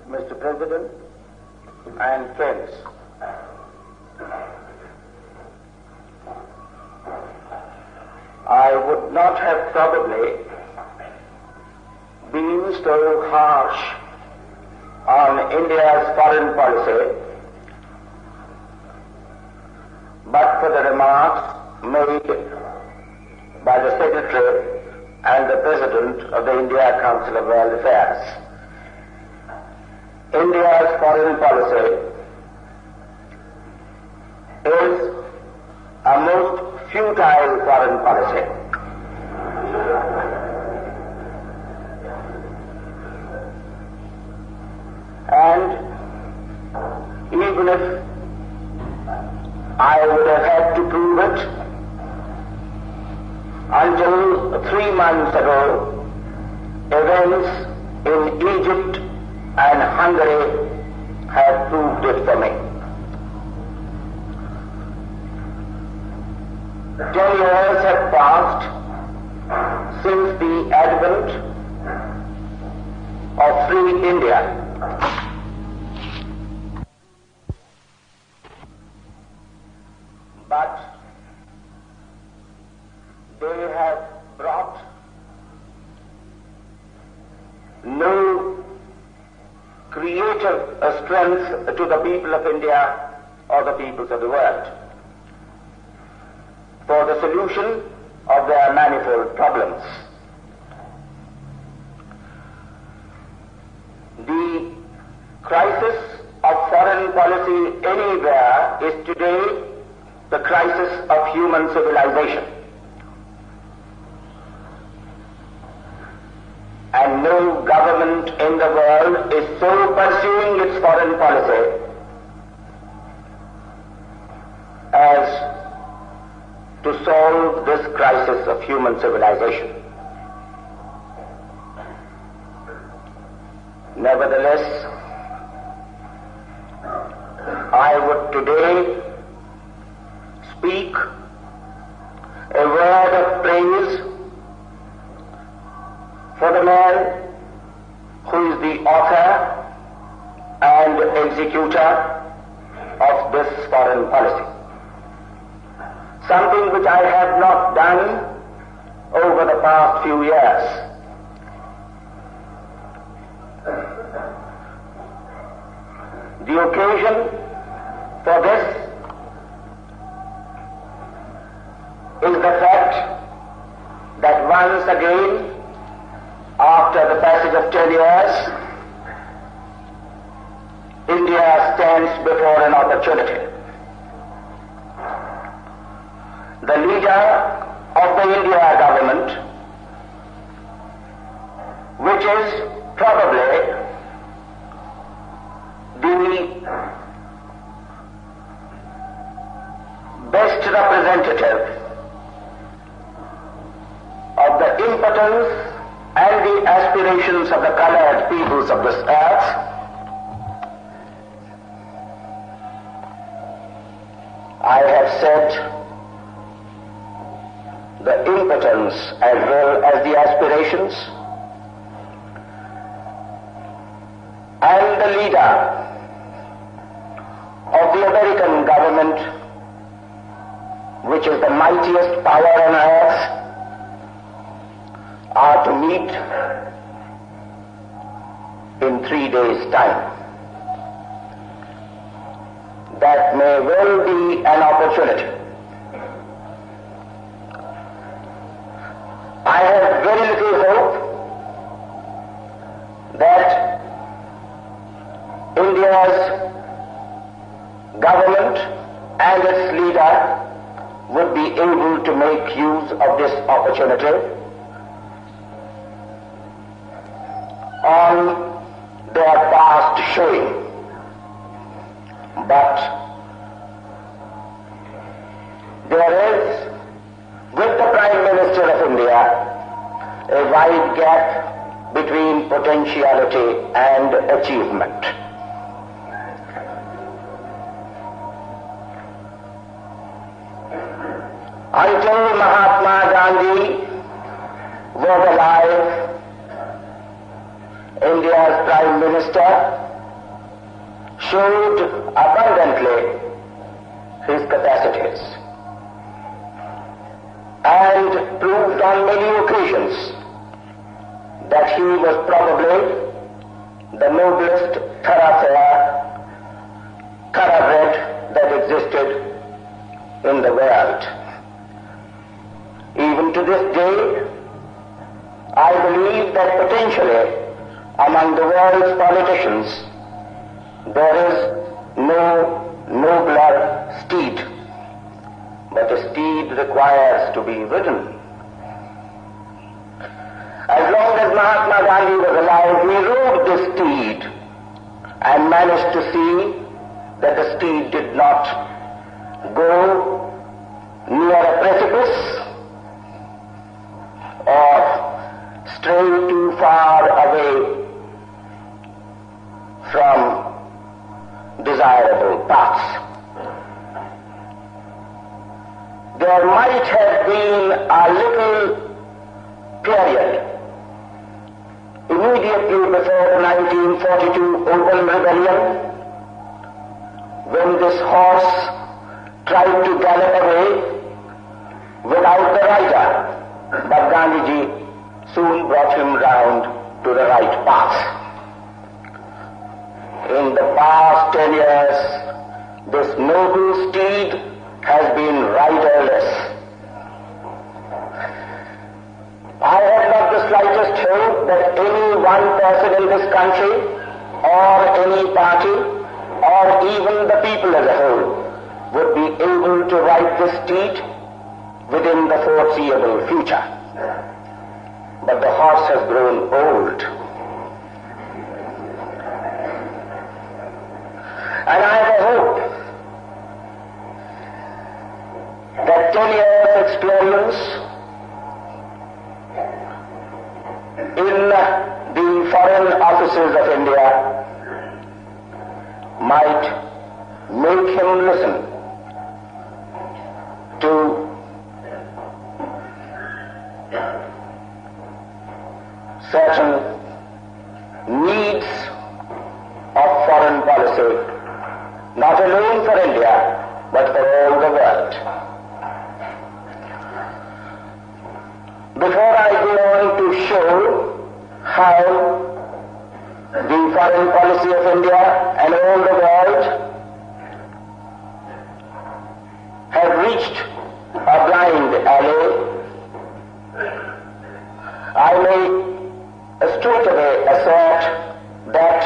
Mr. President and friends, I would not have probably been so harsh on India's foreign policy but for the remarks made by the Secretary and the President of the India Council of World Affairs. India's foreign policy is a most futile foreign policy. And even if I would have had to prove it, until 3 months ago, events in Egypt and Hungary have proved it for me. 10 years have passed since the advent of free India. But they have brought no creative strength to the people of India or the peoples of the world for the solution of their manifold problems. The crisis of foreign policy anywhere is today the crisis of human civilization. And no government in the world is so pursuing its foreign policy as to solve this crisis of human civilization. Nevertheless, I would today speak a word of praise for the man who is the author and executor of this foreign policy. Something which I have not done over the past few years. The occasion for this is the fact that once again, after the passage of 10 years, India stands before an opportunity. The leader of the India government, which is probably the best representative of the impotence and the aspirations of the colored peoples of this earth, I have said the impotence as well as the aspirations, and the leader of the American government, which is the mightiest power on earth, are to meet in 3 days' time. That may well be an opportunity. I have very little hope that India's government and its leader would be able to make use of this opportunity on their past showing. But there is, with the Prime Minister of India, a wide gap between potentiality and achievement. Until Mahatma Gandhi was alive, India's Prime Minister, showed abundantly his capacities and proved on many occasions that he was probably the noblest thoroughbred that existed in the world. Even to this day, I believe that potentially among the world's politicians there is no nobler steed, but a steed requires to be ridden. As long as Mahatma Gandhi was alive, he rode this steed and managed to see that the steed did not go near a precipice or stray too far away from desirable paths. There might have been a little period immediately before the 1942 Open Rebellion when this horse tried to gallop away without the rider, but Gandhiji soon brought him round to the right path. In the past 10 years, this noble steed has been riderless. I have not the slightest hope that any one person in this country, or any party, or even the people as a whole, would be able to ride this steed within the foreseeable future. But the horse has grown old. And I have a hope that 10 years experience in the foreign offices of India might make him listen to certain needs of foreign policy, not alone for India, but for all the world. Before I go on to show how the foreign policy of India and all the world have reached a blind alley, I may straight away assert that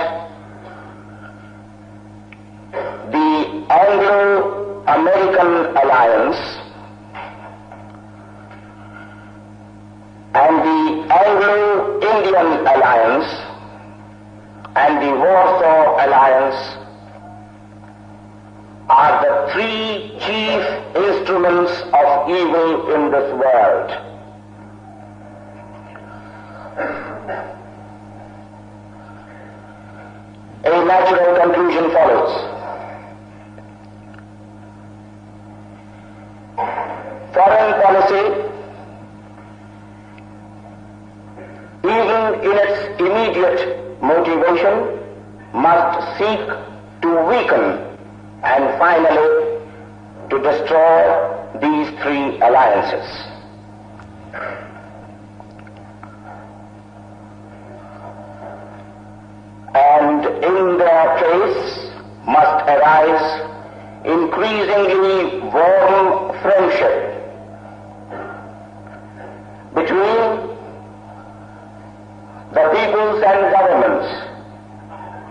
the Anglo-American alliance and the Anglo-Indian alliance and the Warsaw alliance are the three chief instruments of evil in this world. A natural conclusion follows. Foreign policy, even in its immediate motivation, must seek to weaken and finally to destroy these three alliances. And in their place must arise increasingly warm friendship between the peoples and governments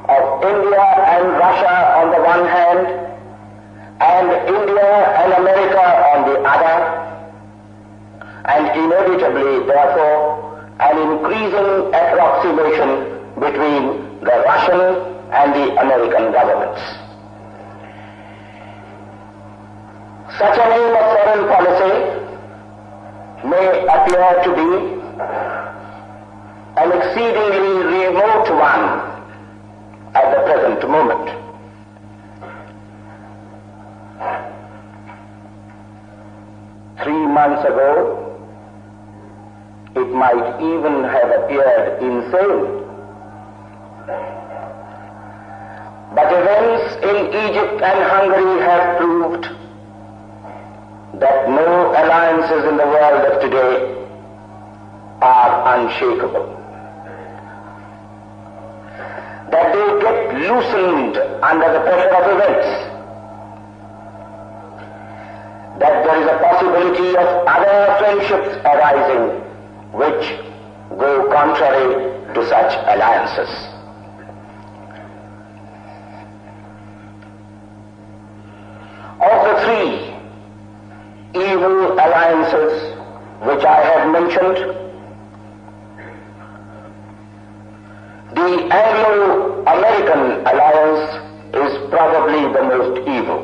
of India and Russia on the one hand, and India and America on the other, and inevitably, therefore, an increasing approximation between the Russian and the American governments. Such an aim of foreign policy may appear to be an exceedingly remote one at the present moment. Three months ago, it might even have appeared insane. But events in Egypt and Hungary have proved that no alliances in the world of today are unshakable. That they get loosened under the pressure of events. That there is a possibility of other friendships arising which go contrary to such alliances. Of the three evil alliances which I have mentioned, the Anglo-American alliance is probably the most evil.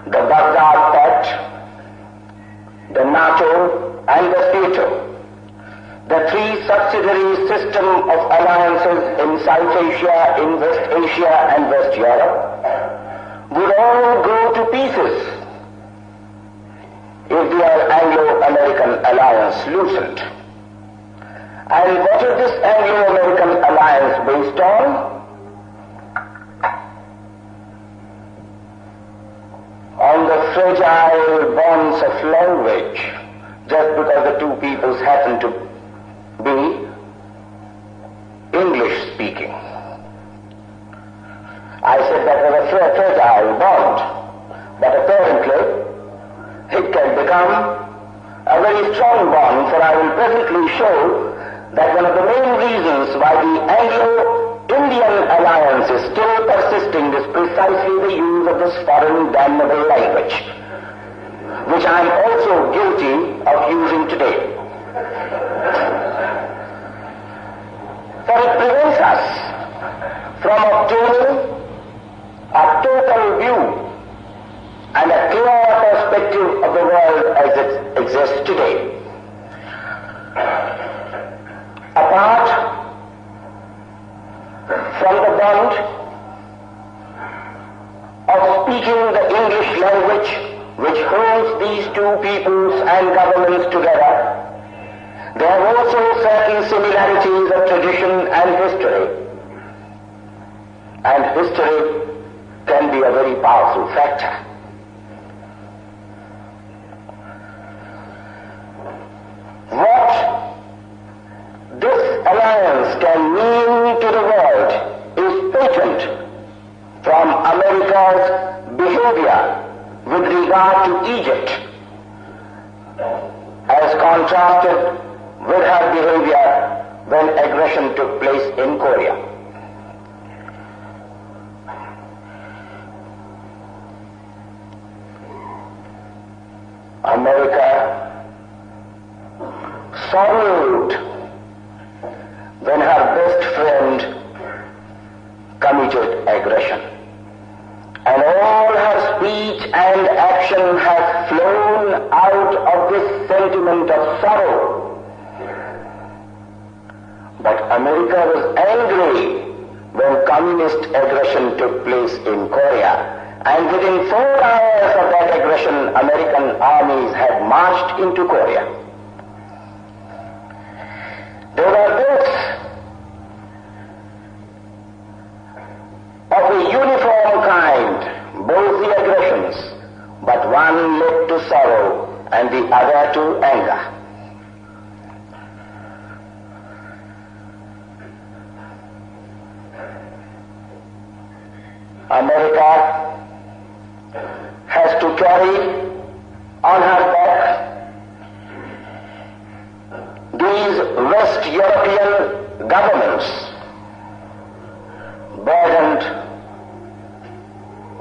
The Baghdad Pact, the NATO and the NATO, the three subsidiary system of alliances in South Asia, in West Asia and West Europe would all go to pieces if the Anglo-American alliance loosened. And what is this Anglo-American alliance based on? On the fragile bonds of language, just because the two peoples happen to be English speaking. I said that was a fragile bond, but apparently it can become a very strong bond, for I will presently show that one of the main reasons why the Anglo-Indian alliance is still persisting is precisely the use of this foreign damnable language, which I am also guilty of using today. For it prevents us from obtaining a total view and a clear perspective of the world as it exists today. Apart from the bond of speaking the English language which holds these two peoples and governments together, there are also certain similarities of tradition and history. And history can be a very powerful factor. What this alliance can mean to the world is patent from America's behavior with regard to Egypt as contrasted with her behavior when aggression took place in Korea. America sorrowed when her best friend committed aggression. And all her speech and action has flown out of this sentiment of sorrow. But America was angry when communist aggression took place in Korea. And within 4 hours of that aggression, American armies had marched into Korea. They were both of a uniform kind, both the aggressions, but one led to sorrow and the other to anger. America has to carry on her back these West European governments burdened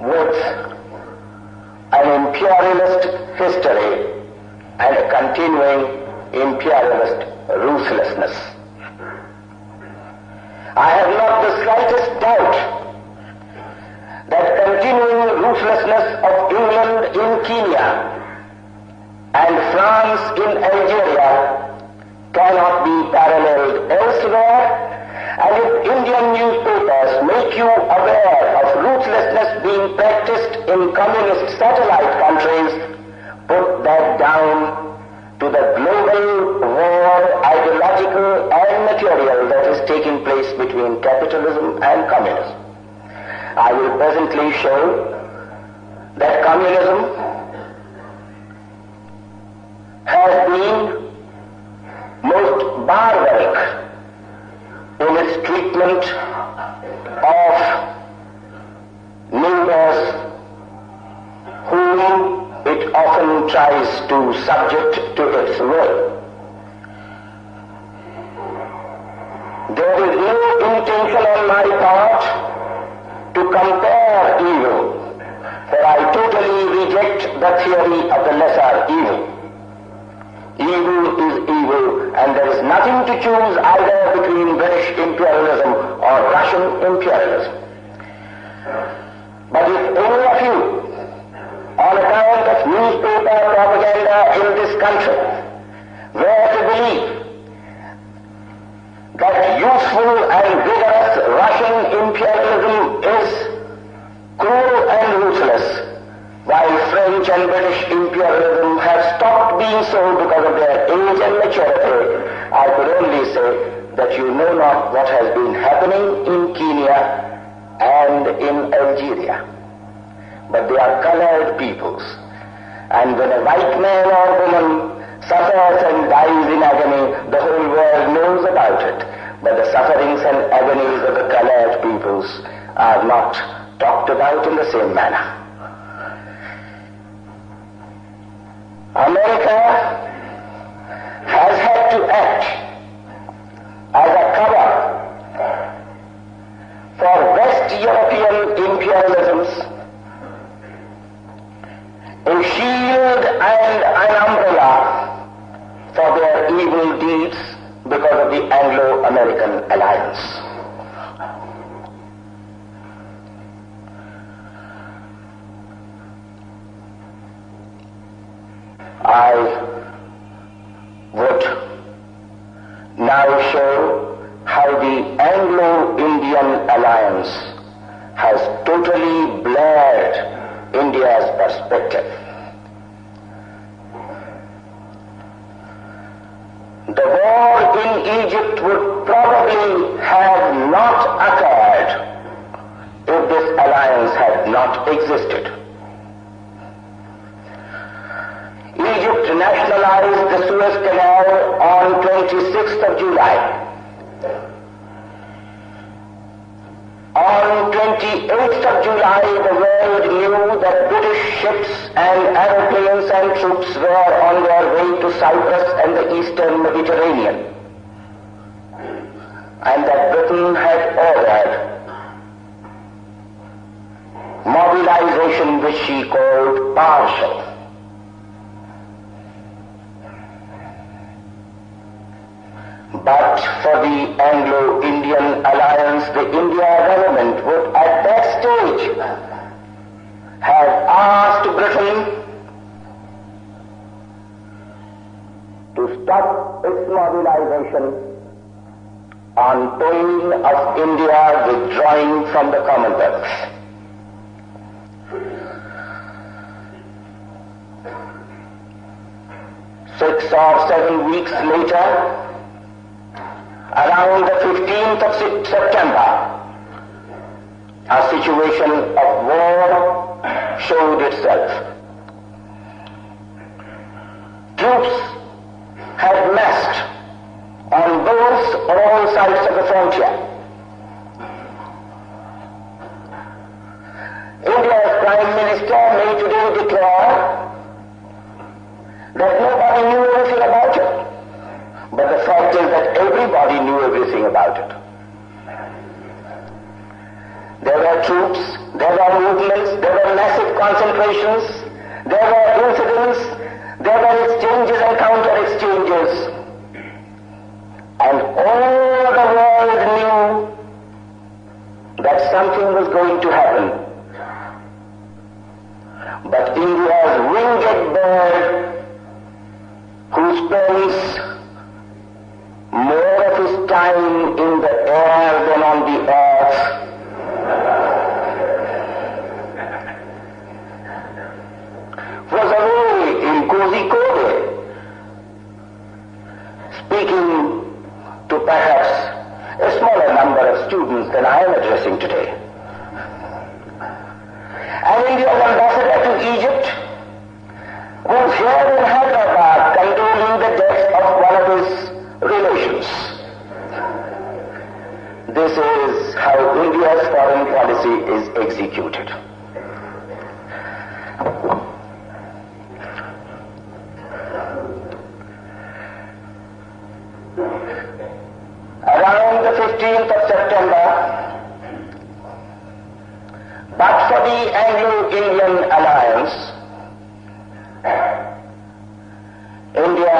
with an imperialist history and a continuing imperialist ruthlessness. I have not the slightest doubt that continuing ruthlessness of England in Kenya and France in Algeria cannot be paralleled elsewhere, and if Indian newspapers make you aware of ruthlessness being practiced in communist satellite countries, put that down to the global war, ideological and material, Occidentalism and communism. I will presently show that communism has been most barbaric in its treatment of neighbors whom it often tries to subject to its will. There is no intention on my part to compare evil, for I totally reject the theory of the lesser evil. Evil is evil, and there is nothing to choose either between British imperialism or Russian imperialism. But if any of you, on account of newspaper propaganda in this country, were to believe that useful and vigorous Russian imperialism is cruel and ruthless, while French and British imperialism have stopped being so because of their age and maturity, I could only say that you know not what has been happening in Kenya and in Algeria. But they are colored peoples, and when a white man or woman suffers and dies in agony, the whole world knows about it. But the sufferings and agonies of the colored peoples are not talked about in the same manner. America has had to act as a cover for West European imperialisms, a shield and an umbrella for their evil deeds because of the Anglo-American alliance. I would now show how the Anglo-Indian alliance has totally blurred India's perspective. The war in Egypt would probably have not occurred if this alliance had not existed. Egypt nationalized the Suez Canal on 26th of July. On 28th of July, the world knew that British ships and aeroplanes and troops were on their way to Cyprus and the eastern Mediterranean, and that Britain had ordered mobilization, which she called partial. But for the Anglo-Indian alliance, the India government would at that stage have asked Britain to stop its mobilization on pain of India withdrawing from the Commonwealth. Six or 7 weeks later, around the 15th of September, a situation of war showed itself. Troops had massed on all sides of the frontier. India's Prime Minister may today declare that nobody knew anything about it. But the fact is that everybody knew everything about it. There were troops, there were movements, there were massive concentrations, there were incidents, there were exchanges and counter-exchanges. And all the world knew that something was going to happen. But India's winged bird, who spends more of his time in the air than on the earth, was away in Kozhikode, speaking to perhaps a smaller number of students than I am addressing today. And India's ambassador to Egypt was here in Hyderabad condoling the death of one of his relations. This is how India's foreign policy is executed. Around the 15th of September, but for the Anglo-Indian alliance, India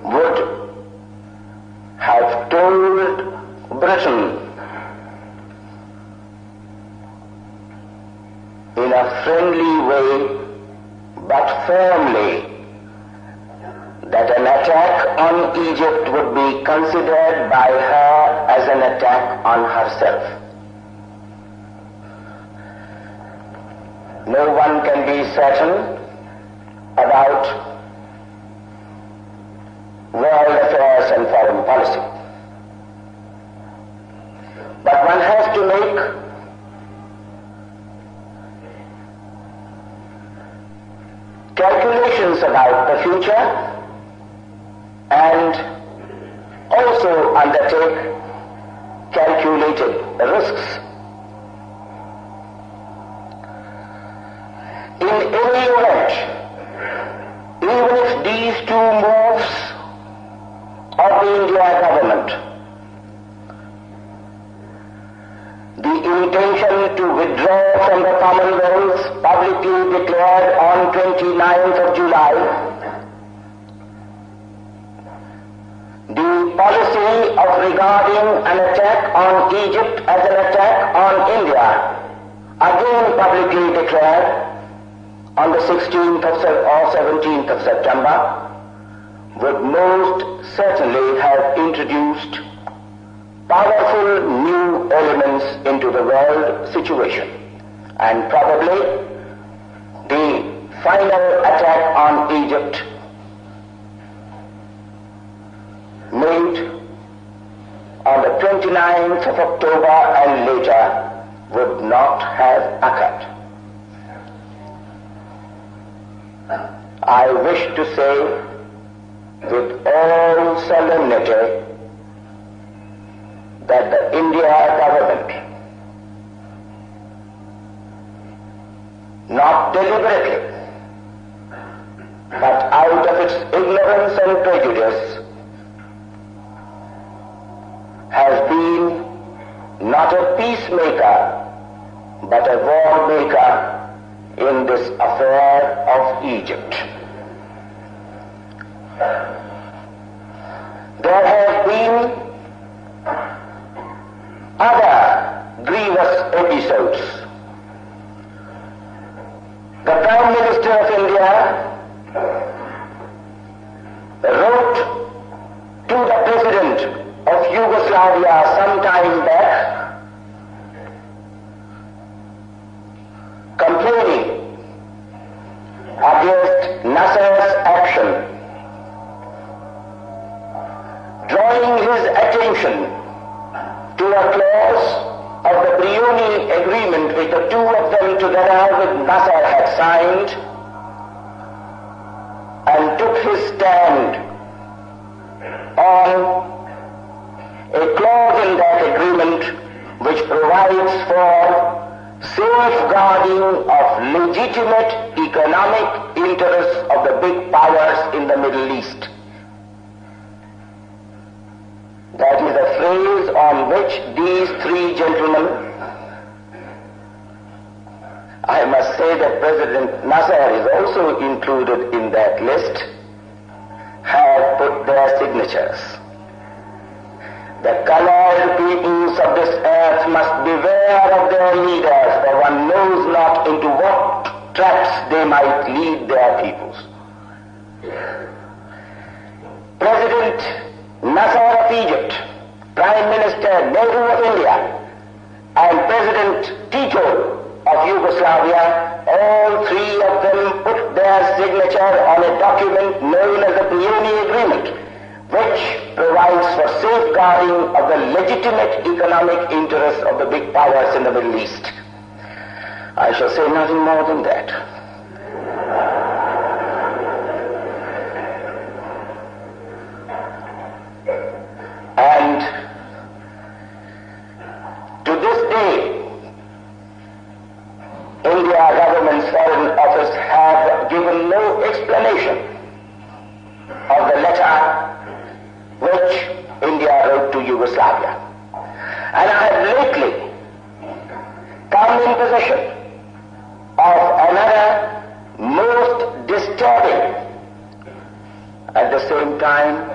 would have told Britain in a friendly way but firmly that an attack on Egypt would be considered by her as an attack on herself. No one can be certain about world affairs and foreign policy. But one has to make calculations about the future and also undertake calculated risks. In any event, even if these two moves of the India government, the intention to withdraw from the Commonwealth publicly declared on 29th of July, the policy of regarding an attack on Egypt as an attack on India, again publicly declared on the 16th or 17th of September, would most certainly have introduced powerful new elements into the world situation, and probably the final attack on Egypt made on the 29th of October and later would not have occurred. I wish to say with all solemnity that the India government, not deliberately, but out of its ignorance and prejudice, has been not a peacemaker, but a war maker in this affair of Egypt. There have been other grievous episodes. The Prime Minister of India wrote to the President of Yugoslavia some time back, complaining against Nasser's action, drawing his attention to a clause of the Brioni agreement which the two of them together with Nasser had signed, and took his stand on a clause in that agreement which provides for safeguarding of legitimate economic interests of the big powers in the Middle East. That is a phrase on which these three gentlemen, I must say that President Nasser is also included in that list, have put their signatures. The colored peoples of this earth must beware of their leaders, for one knows not into what traps they might lead their peoples. President Nasser of Egypt, Prime Minister Nehru of India, and President Tito of Yugoslavia, all three of them put their signature on a document known as the Brioni Agreement, which provides for safeguarding of the legitimate economic interests of the big powers in the Middle East. I shall say nothing more than that. And to this day, India government's foreign office have given no explanation of the letter which India wrote to Yugoslavia. And I have lately come in possession of another most disturbing, at the same time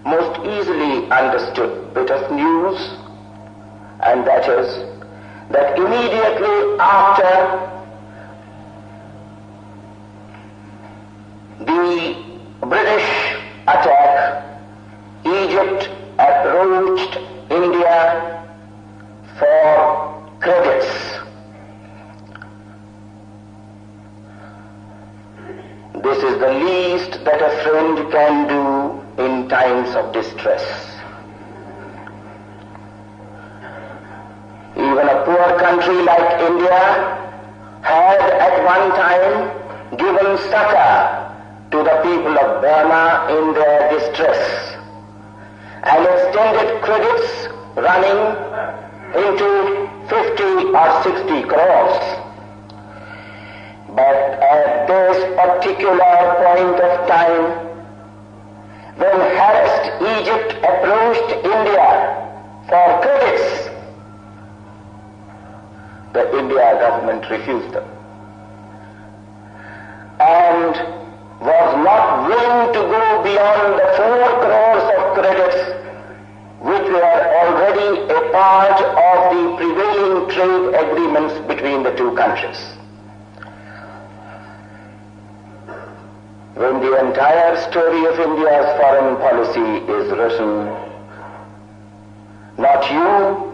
most easily understood bit of news, and that is that immediately after the British attack, Egypt approached India for credits. This is the least that a friend can do in times of distress. Even a poor country like India had at one time given succor to the people of Burma in their distress and extended credits running into 50 or 60 crores. But at this particular point of time, when harassed Egypt approached India for credits, the India government refused them and was not willing to go beyond the 4 crores of credits which were already a part of the prevailing trade agreements between the two countries. When the entire story of India's foreign policy is written, not you,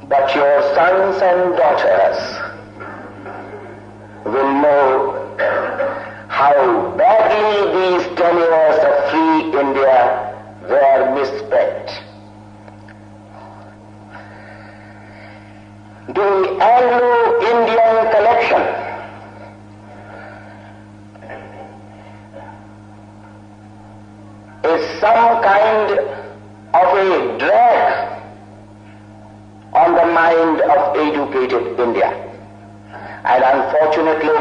but your sons and daughters will know how badly these 10 years of free India were misspent. The Anglo-Indian collection is some kind of a drag on the mind of educated India. And unfortunately,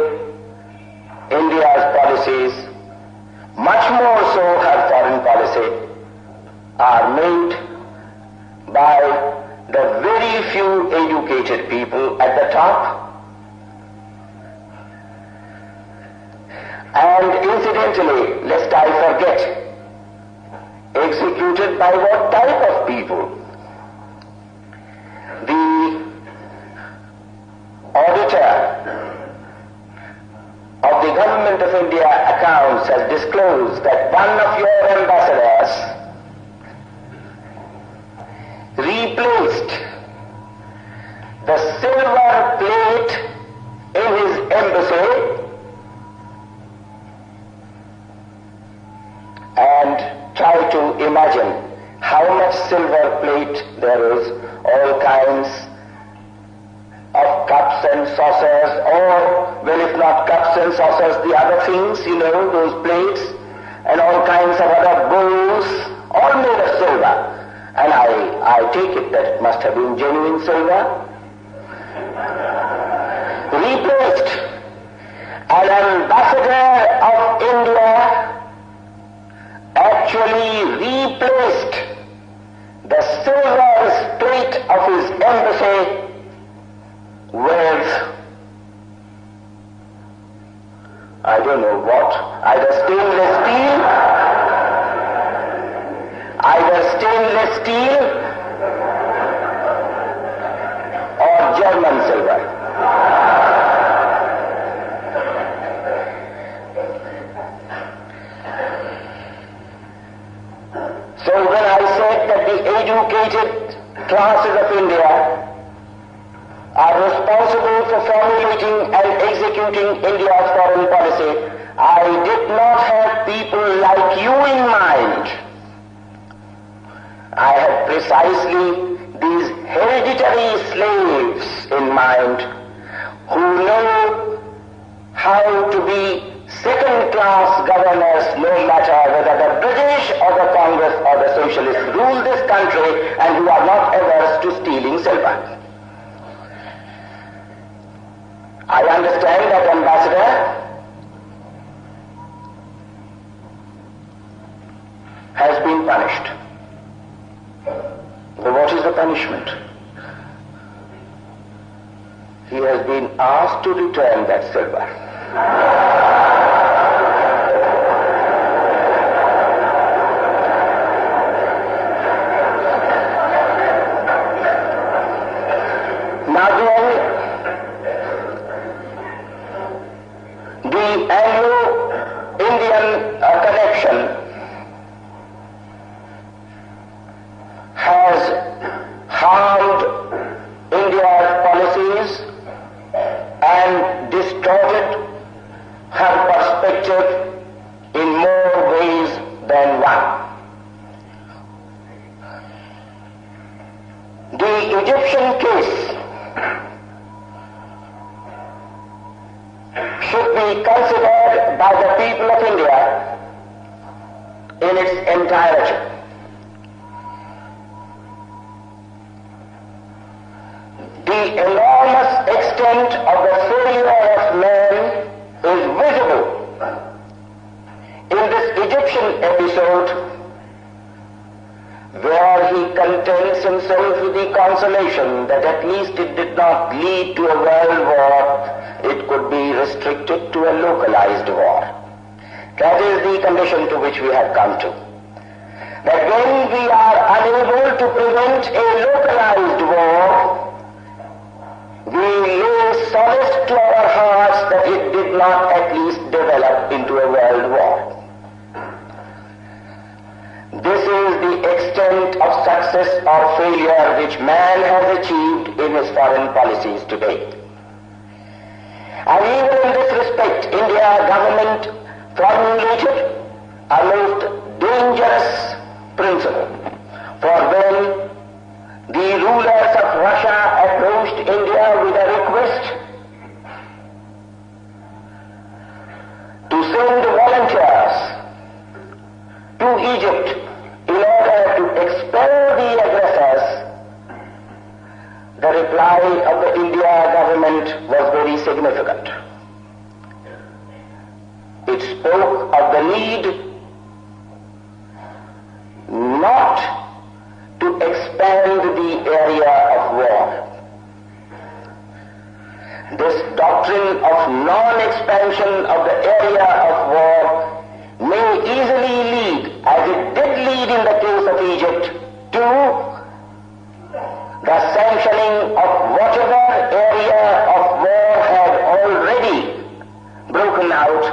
India's policies, much more so her foreign policy, are made by the very few educated people at the top. And incidentally, lest I forget, executed by what type of people? The auditor of the Government of India accounts has disclosed that one of your ambassadors replaced the silver plate in his embassy and try to imagine how much silver plate there is, all kinds of cups and saucers, or, well, if not cups and saucers, the other things, you know, those plates, and all kinds of other bowls, all made of silver. And I take it that it must have been genuine silver. Replaced. An ambassador of India actually replaced the silver plate of his embassy with, I don't know what, either stainless steel or German silver. So when I said that the educated classes of India are responsible to formulating and executing India's foreign policy, I did not have people like you in mind. I had precisely these hereditary slaves in mind who know how to be second-class governors, no matter whether the British or the Congress or the Socialists rule this country, and who are not averse to stealing silver. I understand that ambassador has been punished. But what is the punishment? He has been asked to return that silver. Now the Anglo-Indian connection has harmed India's policies and distorted her perspective in more ways than one. The Egyptian case should be considered by the people of India in its entirety. The enormous extent of the failure of man is visible in this Egyptian episode, where he contents himself with the consolation that at least it did not lead to a world war, it could be restricted to a localized war. That is the condition to which we have come to. That when we are unable to prevent a localized war, we lay solace to our hearts that it did not at least develop into a world war. This is the extent of success or failure which man has achieved in his foreign policies today. And even in this respect, India government formulated a most dangerous principle. For when the rulers of Russia approached India with a request to send volunteers to Egypt in order to expel the aggressors, the reply of the India government was very significant. It spoke of the need not to expand the area of war. This doctrine of non-expansion of the area of war may easily lead, as it did lead in the case of Egypt, to the sanctioning of whatever area of war had already broken out,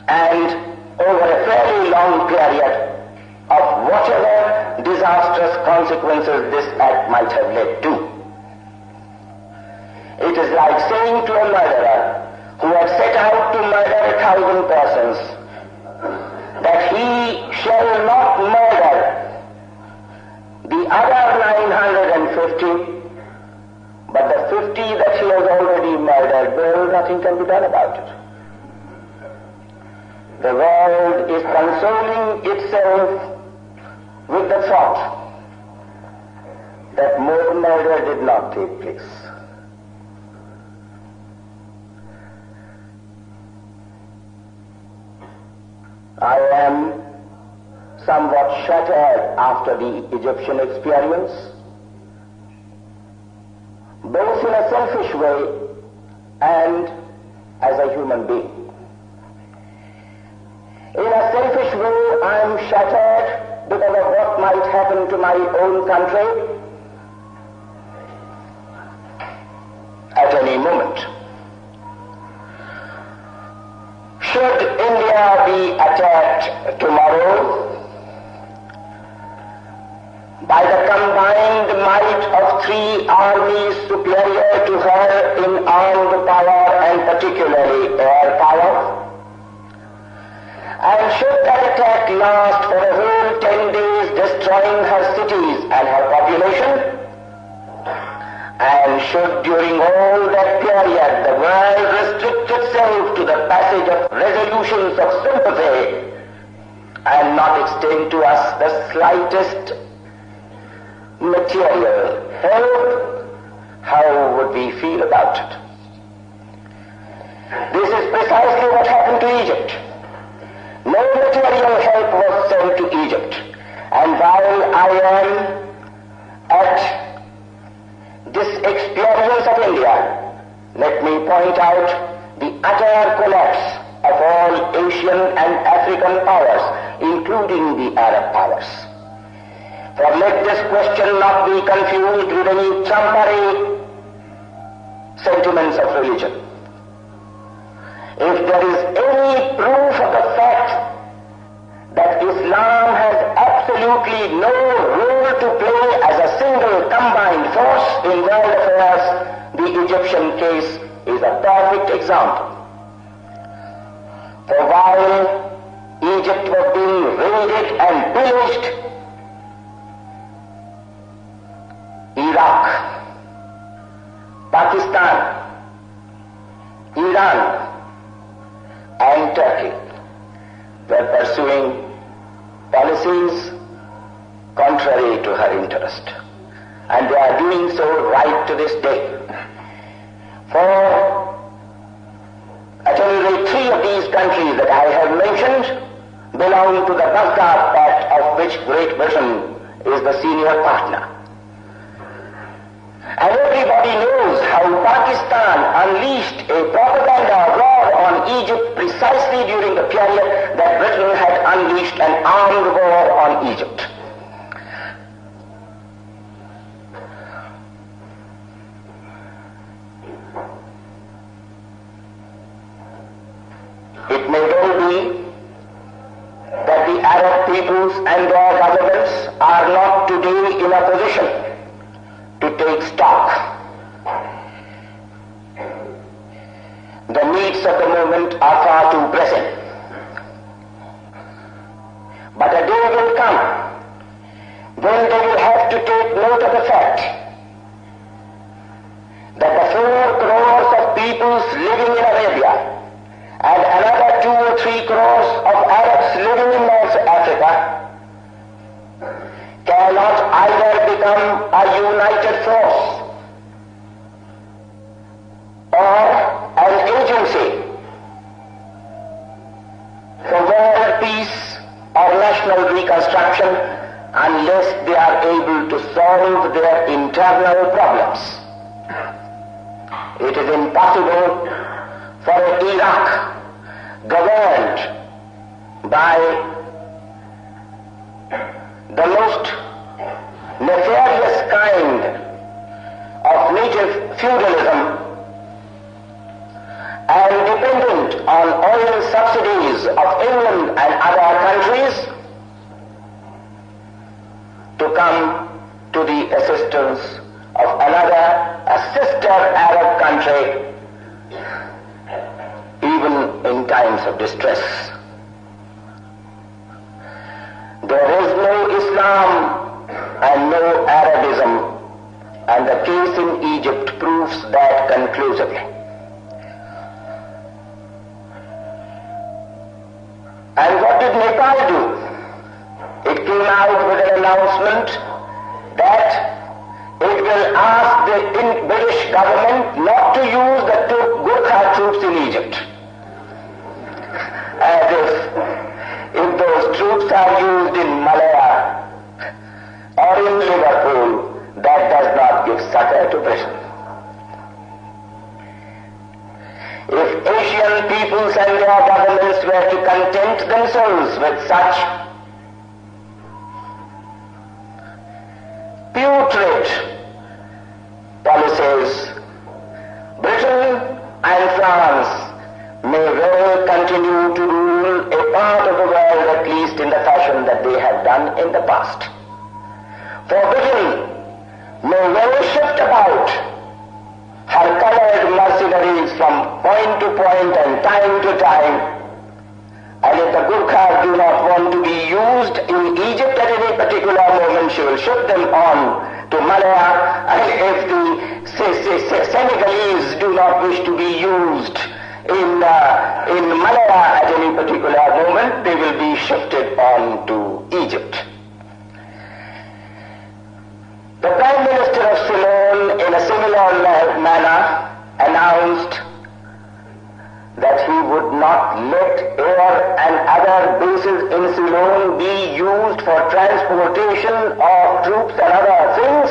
and over a fairly long period of whatever disastrous consequences this act might have led to. It is like saying to a murderer who had set out to murder 1,000 persons that he shall not murder the other 950, but the 50 that he has already murdered, well, nothing can be done about it. The world is consoling itself with the thought that more murder did not take place. I am somewhat shattered after the Egyptian experience, both in a selfish way and as a human being. In a selfish way, I am shattered because of what might happen to my own country at any moment. Should India be attacked tomorrow by the combined might of three armies superior to her in armed power and particularly air power. And should that attack last for a whole 10 days, destroying her cities and her population, and should during all that period the world restrict itself to the passage of resolutions of sympathy and not extend to us the slightest material help, how would we feel about it? This is precisely what happened to Egypt. No material help was sent to Egypt. And while I am at this experience of India, let me point out the utter collapse of all Asian and African powers, including the Arab powers. For let this question not be confused with any trumpery sentiments of religion. If there is any proof of the fact that Islam has absolutely no role to play as a single combined force in world affairs, the Egyptian case is a perfect example. For while Egypt was being raided and pillaged, Iraq, Pakistan, Iran, and Turkey were pursuing policies contrary to her interest. And they are doing so right to this day. For at any rate 3 of these countries that I have mentioned belong to the Baghdad Pact, of which Great Britain is the senior partner. And everybody knows how Pakistan unleashed a propaganda war on Egypt precisely during the period that Britain had unleashed an armed war on Egypt. It may well be that the Arab peoples and their governments are not today in a position to take stock. The needs of the moment are far too pressing. But a day will come when they will have to take note of the fact that the 4 crores of peoples living in Arabia and another 2 or 3 crores of Arabs living in North Africa cannot either become a united force or an agency for world peace or national reconstruction unless they are able to solve their internal problems. It is impossible for Iraq, governed by the most nefarious kind of native feudalism and dependent on oil subsidies of England and other countries, to come to the assistance of another, a sister Arab country, even in times of distress. There is no Islam and no Arabism, and the case in Egypt proves that conclusively. And what did Nepal do? It came out with an announcement that it will ask the British government not to use the Gurkha troops in Egypt. As if those troops are used in Malaya or in Liverpool, that does not give succor to Britain. If Asian peoples and their governments were to content themselves with such putrid policies, Britain and France may well continue to rule a part of the world, at least in the fashion that they have done in the past. forbidden, may well shift about her colored mercenaries from point to point and time to time. And if the Gurkhas do not want to be used in Egypt at any particular moment, she will shift them on to Malaya. And if the Senegalese do not wish to be used in Malaya at any particular moment, they will be shifted on to Egypt. The Prime Minister of Ceylon, in a similar manner, announced that he would not let air and other bases in Ceylon be used for transportation of troops and other things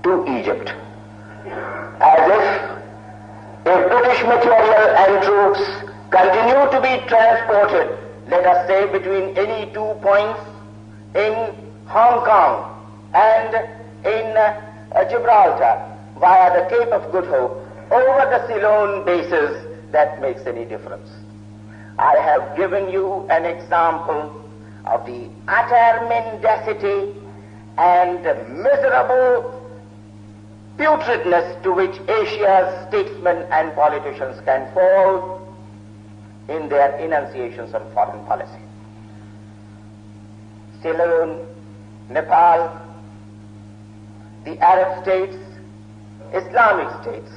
to Egypt. As if British material and troops continue to be transported, let us say, between any 2 points in Hong Kong and in Gibraltar via the Cape of Good Hope over the Ceylon bases, that makes any difference. I have given you an example of the utter mendacity and miserable putridness to which Asia's statesmen and politicians can fall in their enunciations on foreign policy. Ceylon, Nepal, the Arab states, Islamic states,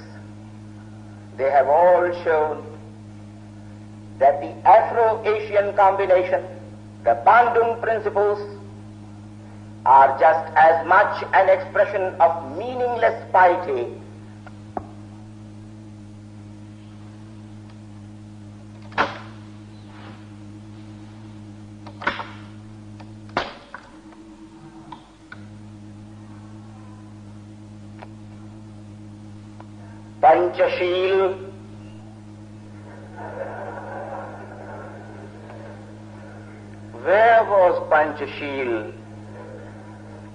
they have all shown that the Afro-Asian combination, the Bandung principles, are just as much an expression of meaningless piety Panchasheel, where was Panchasheel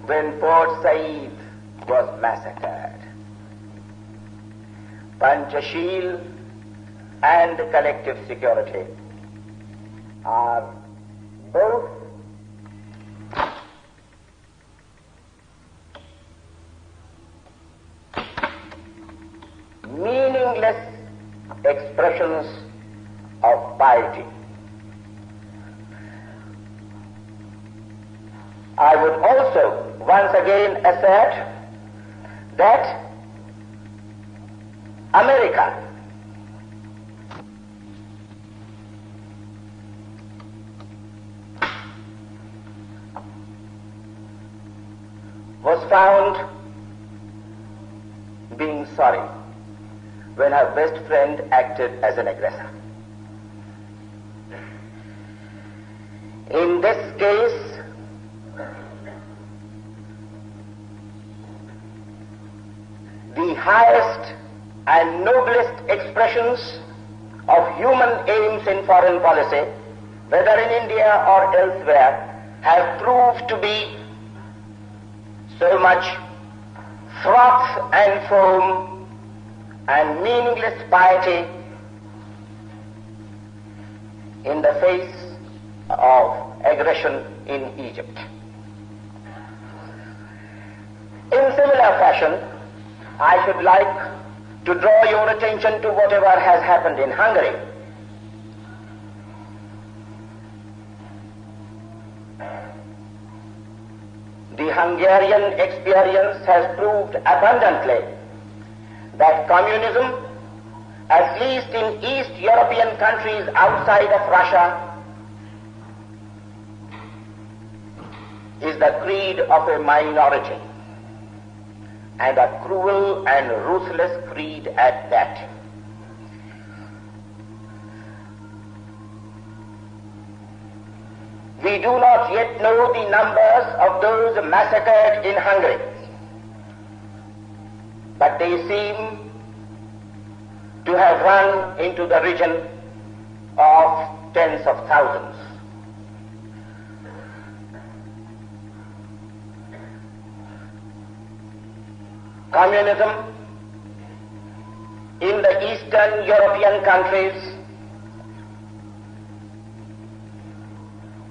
when Port Said was massacred? Panchasheel and collective security are both meaningless expressions of piety. I would also once again assert that America was found being sorry when her best friend acted as an aggressor. In this case, the highest and noblest expressions of human aims in foreign policy, whether in India or elsewhere, have proved to be so much froth and foam and meaningless piety in the face of aggression in Egypt. In similar fashion, I should like to draw your attention to whatever has happened in Hungary. The Hungarian experience has proved abundantly that communism, at least in East European countries outside of Russia, is the creed of a minority, and a cruel and ruthless creed at that. We do not yet know the numbers of those massacred in Hungary, but they seem to have run into the region of tens of thousands. Communism in the Eastern European countries,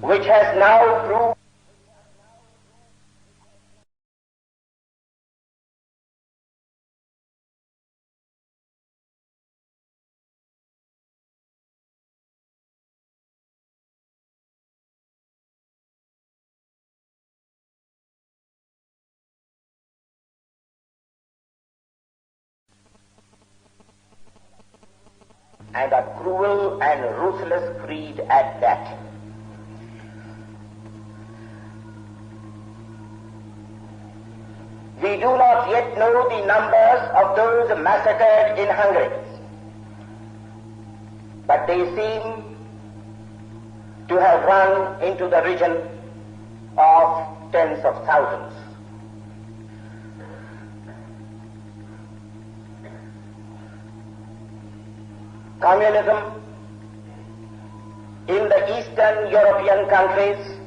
which has now proved and a cruel and ruthless creed at that. We do not yet know the numbers of those massacred in Hungary, but they seem to have run into the region of tens of thousands. Communism in the Eastern European countries,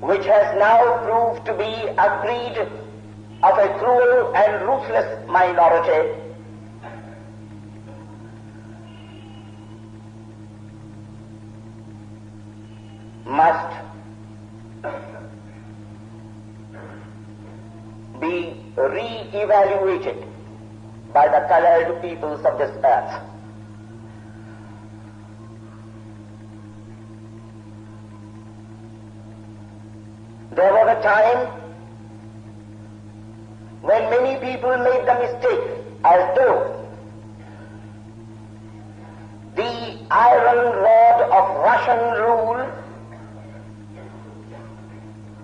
which has now proved to be a creed of a cruel and ruthless minority, must be re-evaluated by the colored peoples of this earth. There was a time when many people made the mistake as though the iron rod of Russian rule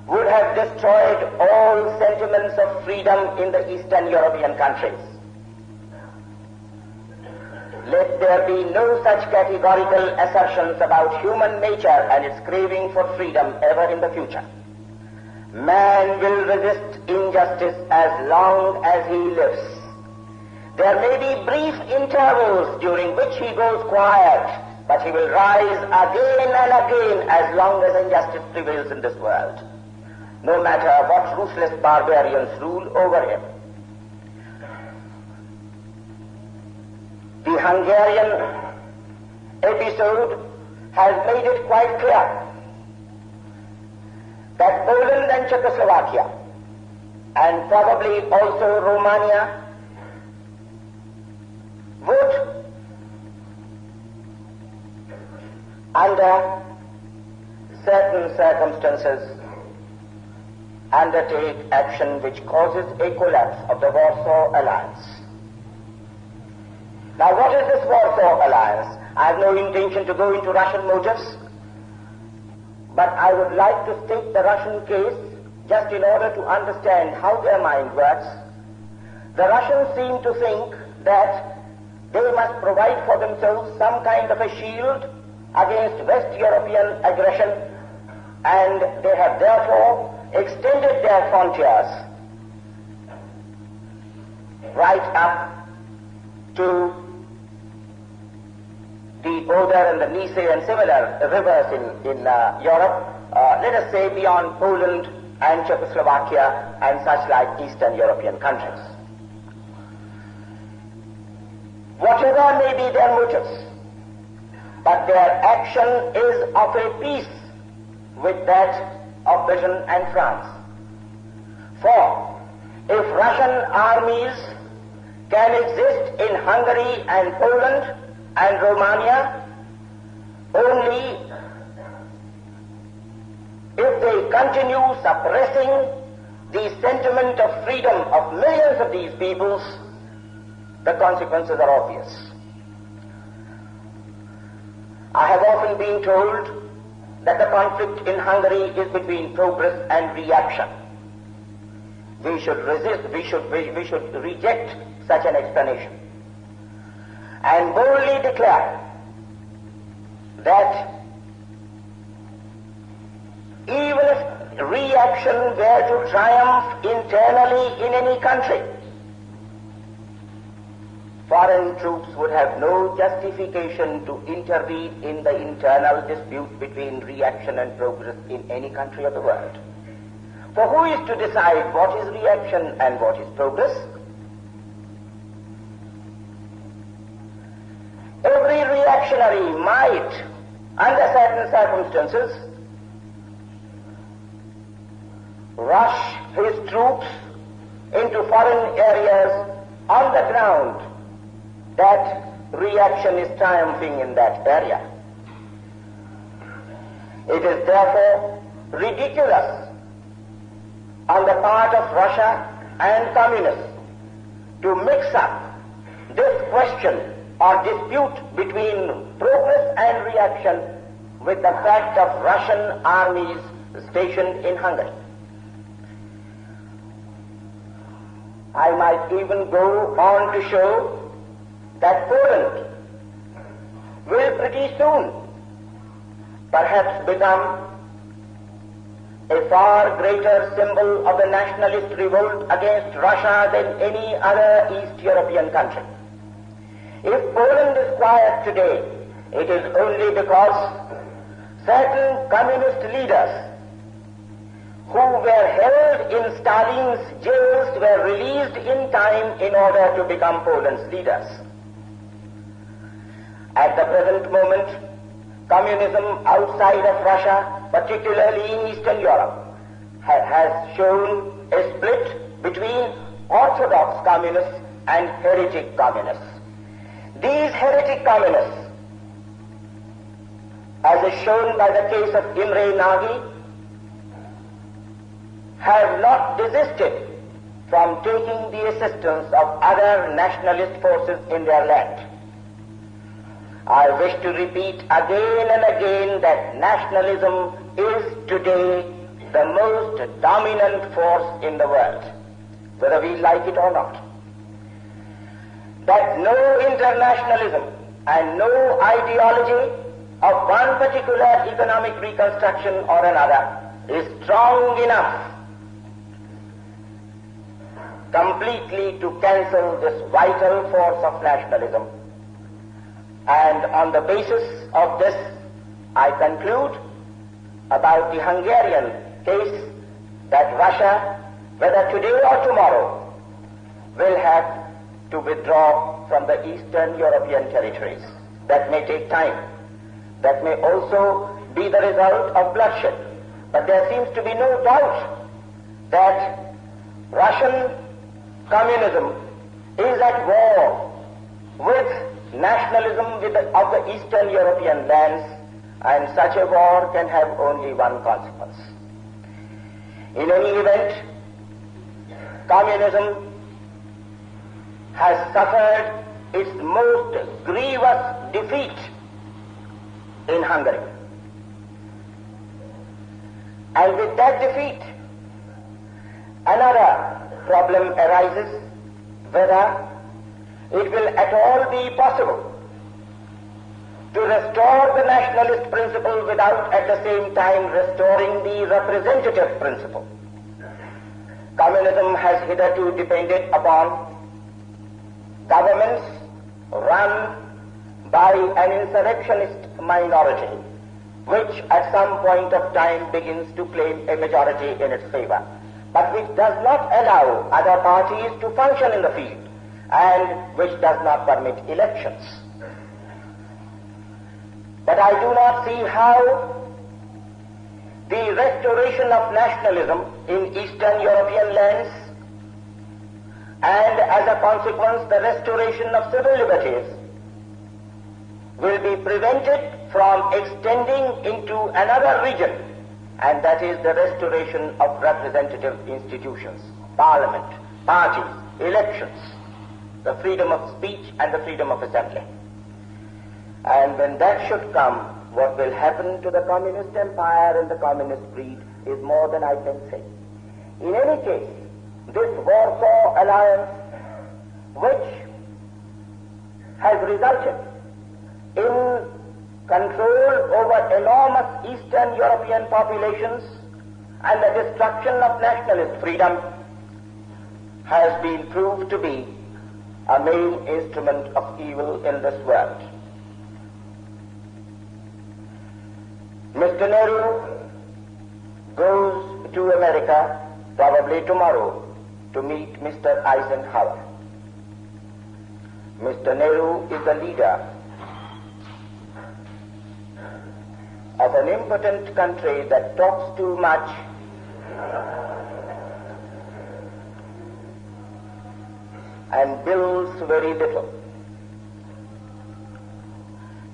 would have destroyed all sentiments of freedom in the Eastern European countries. Let there be no such categorical assertions about human nature and its craving for freedom ever in the future. Man will resist injustice as long as he lives. There may be brief intervals during which he goes quiet, but he will rise again and again as long as injustice prevails in this world, no matter what ruthless barbarians rule over him. The Hungarian episode has made it quite clear that Poland and Czechoslovakia, and probably also Romania, would, under certain circumstances, undertake action which causes a collapse of the Warsaw Alliance. Now, what is this Warsaw Alliance? I have no intention to go into Russian motives, but I would like to state the Russian case just in order to understand how their mind works. The Russians seem to think that they must provide for themselves some kind of a shield against West European aggression, and they have therefore extended their frontiers right up to the Oder and the Nisei and similar rivers in Europe, let us say beyond Poland and Czechoslovakia and such like Eastern European countries. Whatever may be their motives, but their action is of a piece with that of Britain and France. For if Russian armies can exist in Hungary and Poland and Romania only if they continue suppressing the sentiment of freedom of millions of these peoples, the consequences are obvious. I have often been told that the conflict in Hungary is between progress and reaction. We should resist, we should reject such an explanation, and boldly declare that even if reaction were to triumph internally in any country, foreign troops would have no justification to intervene in the internal dispute between reaction and progress in any country of the world. For who is to decide what is reaction and what is progress? Every reactionary might, under certain circumstances, rush his troops into foreign areas on the ground that reaction is triumphing in that area. It is therefore ridiculous on the part of Russia and communists to mix up this question or dispute between progress and reaction with the fact of Russian armies stationed in Hungary. I might even go on to show that Poland will pretty soon perhaps become a far greater symbol of the nationalist revolt against Russia than any other East European country. If Poland is quiet today, it is only because certain communist leaders who were held in Stalin's jails were released in time in order to become Poland's leaders. At the present moment, communism outside of Russia, particularly in Eastern Europe, has shown a split between orthodox communists and heretic communists. These heretic communists, as is shown by the case of Imre Nagy, have not desisted from taking the assistance of other nationalist forces in their land. I wish to repeat again and again that nationalism is today the most dominant force in the world, whether we like it or not. That no internationalism and no ideology of one particular economic reconstruction or another is strong enough completely to cancel this vital force of nationalism. And on the basis of this, I conclude about the Hungarian case that Russia, whether today or tomorrow, will have to withdraw from the Eastern European territories. That may take time. That may also be the result of bloodshed. But there seems to be no doubt that Russian communism is at war with nationalism of the Eastern European lands, and such a war can have only one consequence. In any event, communism has suffered its most grievous defeat in Hungary. And with that defeat, another problem arises, whether it will at all be possible to restore the nationalist principle without at the same time restoring the representative principle. Communism has hitherto depended upon governments run by an insurrectionist minority, which at some point of time begins to claim a majority in its favor, but which does not allow other parties to function in the field, and which does not permit elections. But I do not see how the restoration of nationalism in Eastern European lands, and as a consequence the restoration of civil liberties, will be prevented from extending into another region, and that is the restoration of representative institutions, parliament, parties, elections, the freedom of speech and the freedom of assembly. And when that should come, what will happen to the communist empire and the communist creed is more than I can say. In any case, this Warsaw Alliance, which has resulted in control over enormous Eastern European populations and the destruction of nationalist freedom, has been proved to be a main instrument of evil in this world. Mr. Nehru goes to America probably tomorrow to meet Mr. Eisenhower. Mr. Nehru is the leader of an impotent country that talks too much and builds very little.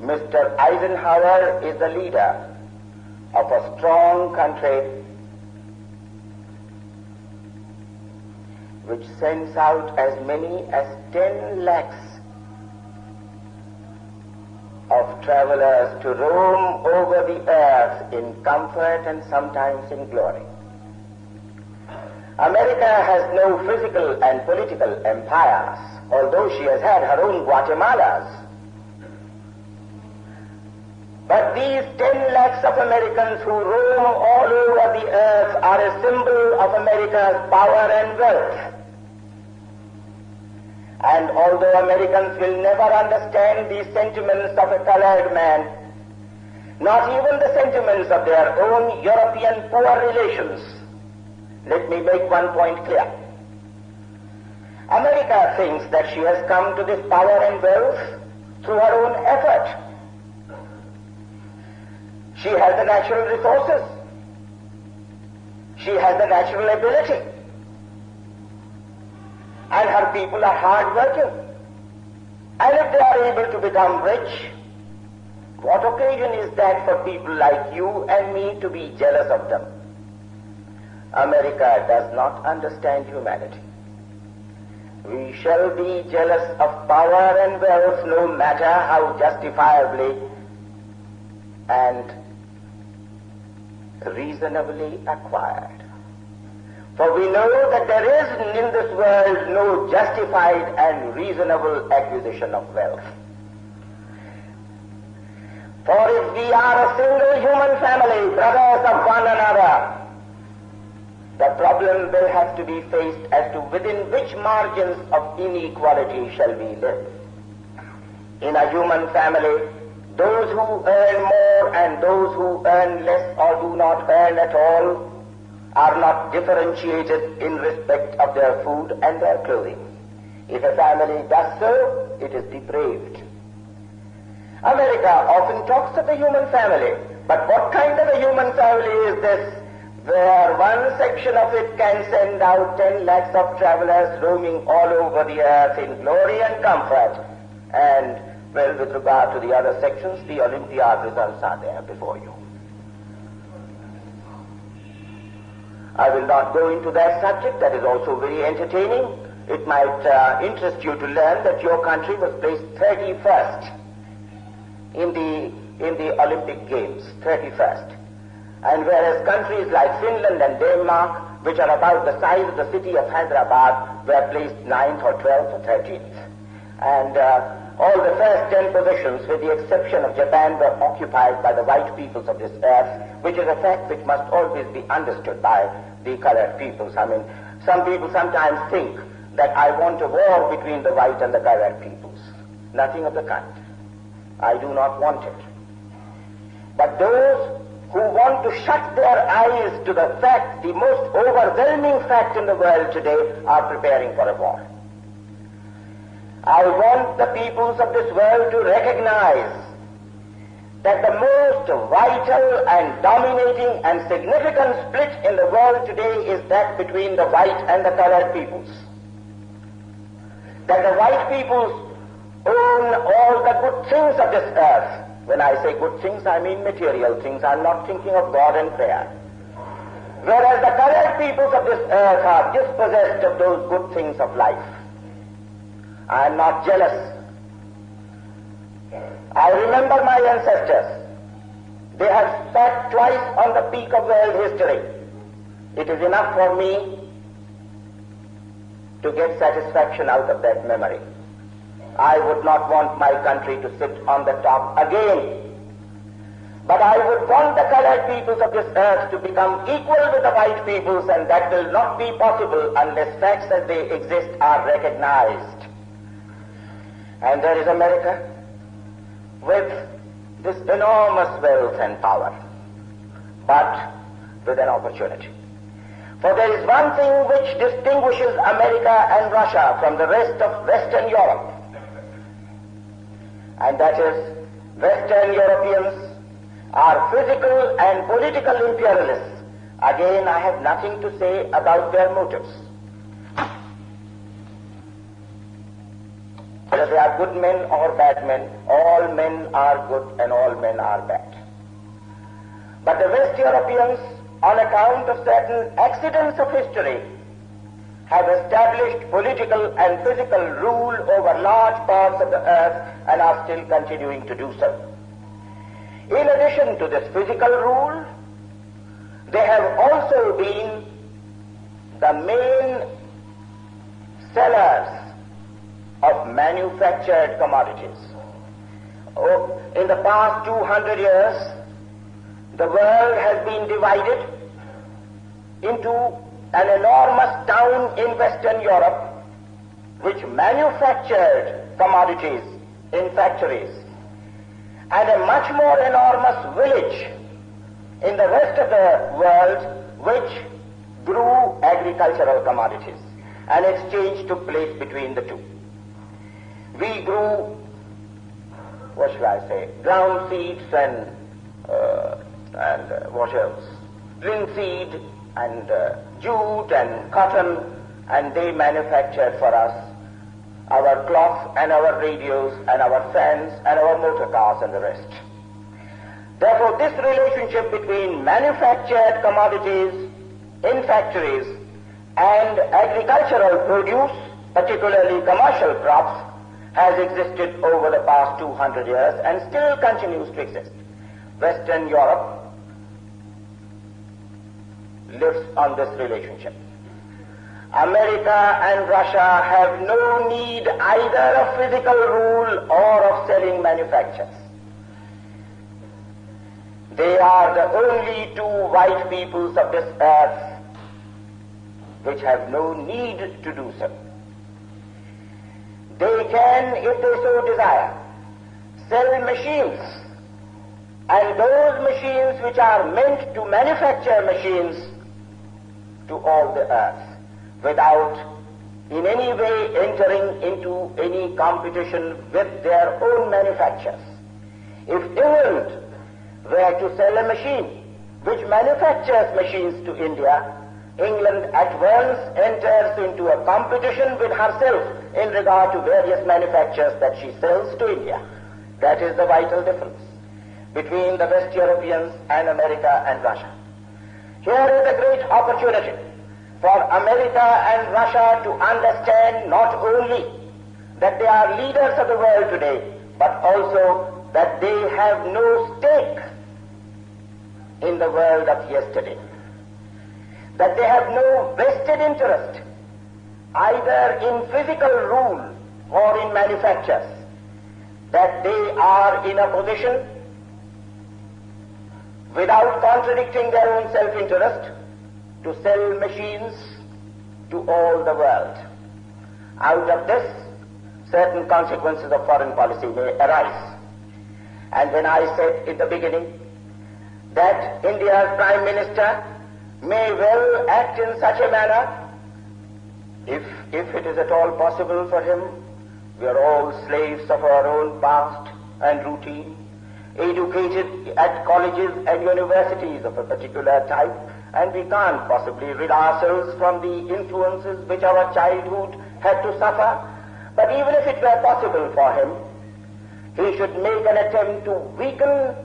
Mr. Eisenhower is the leader of a strong country which sends out as many as 10 lakhs travelers to roam over the earth in comfort and sometimes in glory. America has no physical and political empires, although she has had her own Guatemalas. But these 10 lakhs of Americans who roam all over the earth are a symbol of America's power and wealth. And although Americans will never understand the sentiments of a colored man, not even the sentiments of their own European poor relations, let me make one point clear. America thinks that she has come to this power and wealth through her own effort. She has the natural resources. She has the natural ability. And her people are hard-working. And if they are able to become rich, what occasion is that for people like you and me to be jealous of them? America does not understand humanity. We shall be jealous of power and wealth no matter how justifiably and reasonably acquired. For we know that there is in this world no justified and reasonable acquisition of wealth. For if we are a single human family, brothers of one another, the problem will have to be faced as to within which margins of inequality shall we live. In a human family, those who earn more and those who earn less or do not earn at all are not differentiated in respect of their food and their clothing. If a family does so, it is depraved. America often talks of the human family, but what kind of a human family is this, where one section of it can send out 10 lakhs of travelers roaming all over the earth in glory and comfort, and, well, with regard to the other sections, the Olympiad results are there before you. I will not go into that subject. That is also very entertaining. It might interest you to learn that your country was placed 31st in the Olympic Games, 31st. And whereas countries like Finland and Denmark, which are about the size of the city of Hyderabad, were placed 9th or 12th or 13th. And all the first 10 positions, with the exception of Japan, were occupied by the white peoples of this earth, which is a fact which must always be understood by the colored peoples. I mean, some people sometimes think that I want a war between the white and the colored peoples. Nothing of the kind. I do not want it. But those who want to shut their eyes to the fact, the most overwhelming fact in the world today, are preparing for a war. I want the peoples of this world to recognize that the most vital and dominating and significant split in the world today is that between the white and the colored peoples. That the white peoples own all the good things of this earth. When I say good things, I mean material things. I'm not thinking of God and prayer. Whereas the colored peoples of this earth are dispossessed of those good things of life. I am not jealous. I remember my ancestors. They have sat twice on the peak of world history. It is enough for me to get satisfaction out of that memory. I would not want my country to sit on the top again. But I would want the colored peoples of this earth to become equal with the white peoples, and that will not be possible unless facts as they exist are recognized. And there is America with this enormous wealth and power, but with an opportunity. For there is one thing which distinguishes America and Russia from the rest of Western Europe, and that is Western Europeans are physical and political imperialists. Again, I have nothing to say about their motives. Whether they are good men or bad men, all men are good and all men are bad. But the West Europeans, on account of certain accidents of history, have established political and physical rule over large parts of the earth and are still continuing to do so. In addition to this physical rule, they have also been the main sellers of manufactured commodities. In the past 200 years, the world has been divided into an enormous town in Western Europe which manufactured commodities in factories, and a much more enormous village in the rest of the world which grew agricultural commodities, and exchange took place between the two. We grew, what shall I say, ground seeds and what else? Linseed and jute and cotton, and they manufactured for us our cloth and our radios and our fans and our motor cars and the rest. Therefore, this relationship between manufactured commodities in factories and agricultural produce, particularly commercial crops, has existed over the past 200 years and still continues to exist. Western Europe lives on this relationship. America and Russia have no need either of physical rule or of selling manufactures. They are the only two white peoples of this earth which have no need to do so. They can, if they so desire, sell machines, and those machines which are meant to manufacture machines to all the earth, without in any way entering into any competition with their own manufacturers. If England were to sell a machine which manufactures machines to India, England at once enters into a competition with herself in regard to various manufactures that she sells to India. That is the vital difference between the West Europeans and America and Russia. Here is a great opportunity for America and Russia to understand not only that they are leaders of the world today, but also that they have no stake in the world of yesterday, that they have no vested interest either in physical rule or in manufactures, that they are in a position, without contradicting their own self-interest, to sell machines to all the world. Out of this, certain consequences of foreign policy may arise. And when I said in the beginning that India's Prime Minister may well act in such a manner, if it is at all possible for him, we are all slaves of our own past and routine, educated at colleges and universities of a particular type, and we can't possibly rid ourselves from the influences which our childhood had to suffer. But even if it were possible for him, he should make an attempt to weaken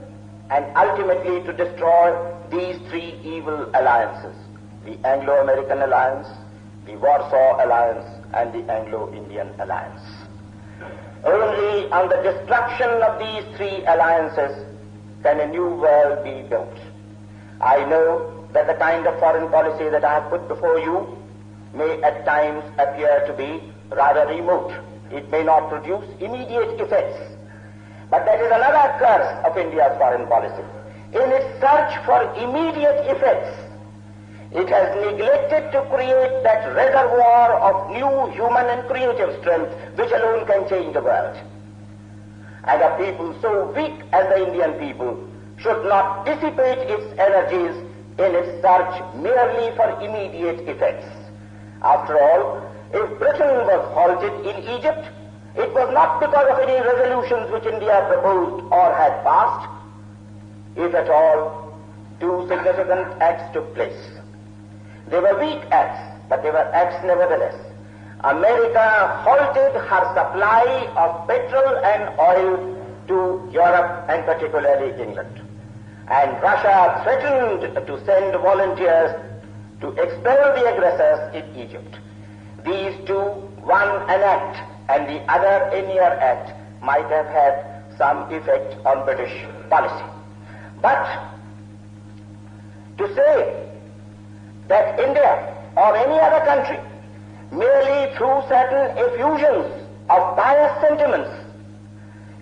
and ultimately to destroy these three evil alliances: the Anglo-American alliance, the Warsaw alliance, and the Anglo-Indian alliance. Only on the destruction of these three alliances can a new world be built. I know that the kind of foreign policy that I have put before you may at times appear to be rather remote. It may not produce immediate effects. But that is another curse of India's foreign policy. In its search for immediate effects, it has neglected to create that reservoir of new human and creative strength which alone can change the world. And a people so weak as the Indian people should not dissipate its energies in its search merely for immediate effects. After all, if Britain was halted in Egypt, it was not because of any resolutions which India proposed or had passed. If at all, two significant acts took place. They were weak acts, but they were acts nevertheless. America halted her supply of petrol and oil to Europe and particularly England. And Russia threatened to send volunteers to expel the aggressors in Egypt. These two, one an act and the other a mere act, might have had some effect on British policy. But to say that India or any other country, merely through certain effusions of pious sentiments,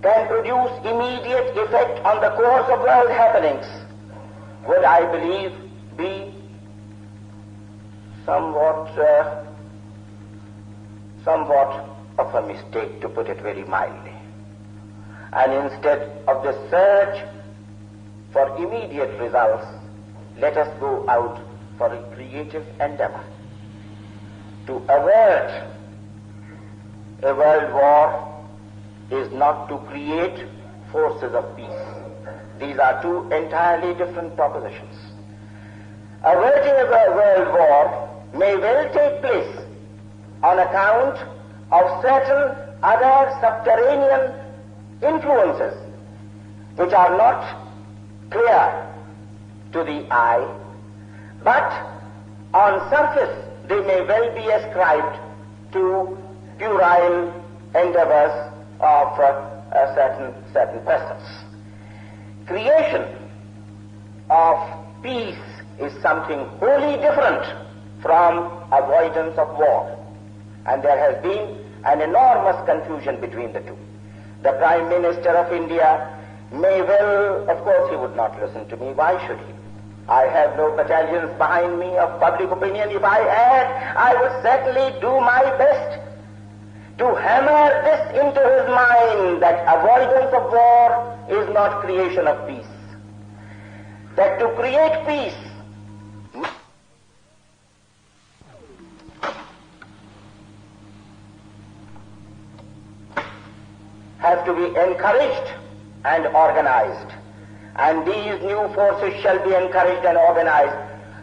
can produce immediate effect on the course of world happenings, would, I believe, be somewhat of a mistake, to put it very mildly. And instead of the search for immediate results, let us go out for a creative endeavor to avert a world war is not to create forces of peace. These are two entirely different propositions. Averting a world war may well take place on account of certain other subterranean influences which are not clear to the eye, but on surface they may well be ascribed to puerile endeavors of certain persons. Creation of peace is something wholly different from avoidance of war, and there has been an enormous confusion between the two. The Prime Minister of India may well, of course he would not listen to me, why should he? I have no battalions behind me of public opinion. If I had, I would certainly do my best to hammer this into his mind that avoidance of war is not creation of peace. That to create peace has to be encouraged and organized. And these new forces shall be encouraged and organized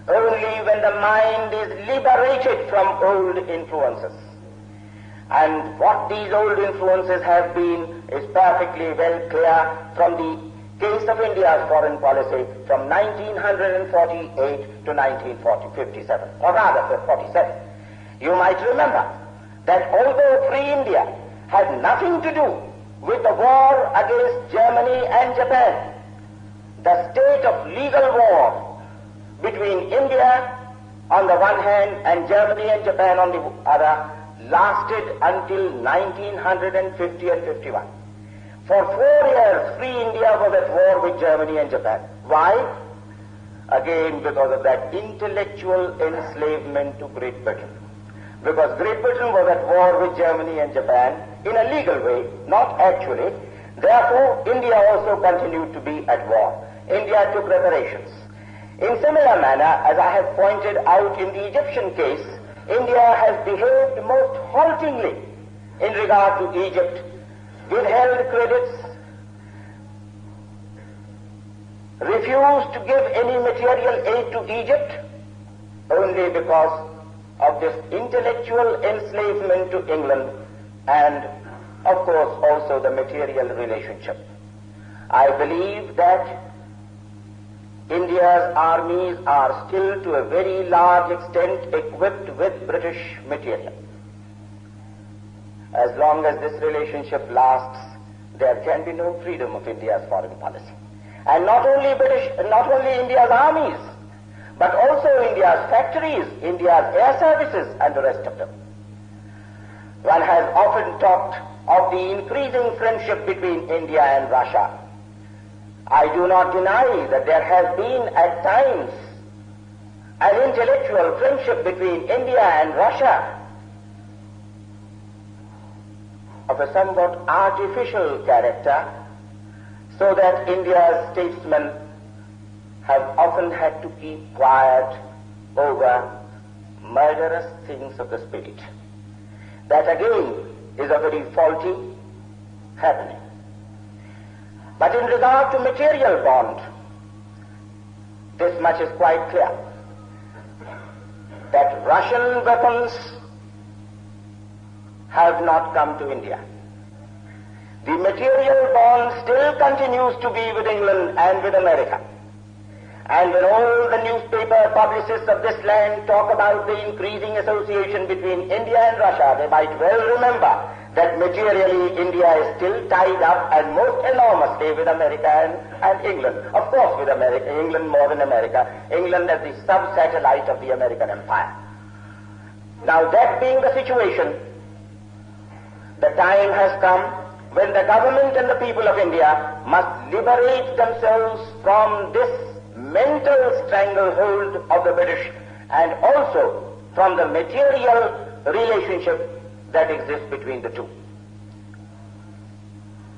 only when the mind is liberated from old influences. And what these old influences have been is perfectly well clear from the case of India's foreign policy from 1948 to 1957, or rather 47. You might remember that although Free India had nothing to do with the war against Germany and Japan, the state of legal war between India on the one hand and Germany and Japan on the other lasted until 1950 and 51. For 4 years, Free India was at war with Germany and Japan. Why? Again, because of that intellectual enslavement to Great Britain. Because Great Britain was at war with Germany and Japan in a legal way, not actually. Therefore, India also continued to be at war. India took reparations. In similar manner, as I have pointed out in the Egyptian case, India has behaved most haltingly in regard to Egypt, withheld credits, refused to give any material aid to Egypt only because of this intellectual enslavement to England and, of course, also the material relationship. I believe that India's armies are still to a very large extent equipped with British material. As long as this relationship lasts, there can be no freedom of India's foreign policy. And not only India's armies, but also India's factories, India's air services, and the rest of them. One has often talked of the increasing friendship between India and Russia. I do not deny that there has been at times an intellectual friendship between India and Russia of a somewhat artificial character, so that India's statesmen have often had to keep quiet over murderous things of the spirit. That again is a very faulty happening. But in regard to material bond, this much is quite clear, that Russian weapons have not come to India. The material bond still continues to be with England and with America. And when all the newspaper publicists of this land talk about the increasing association between India and Russia, they might well remember that materially India is still tied up and most enormously with America and England. Of course with America, England more than America. England as the sub-satellite of the American empire. Now that being the situation, the time has come when the government and the people of India must liberate themselves from this mental stranglehold of the British and also from the material relationship that exists between the two.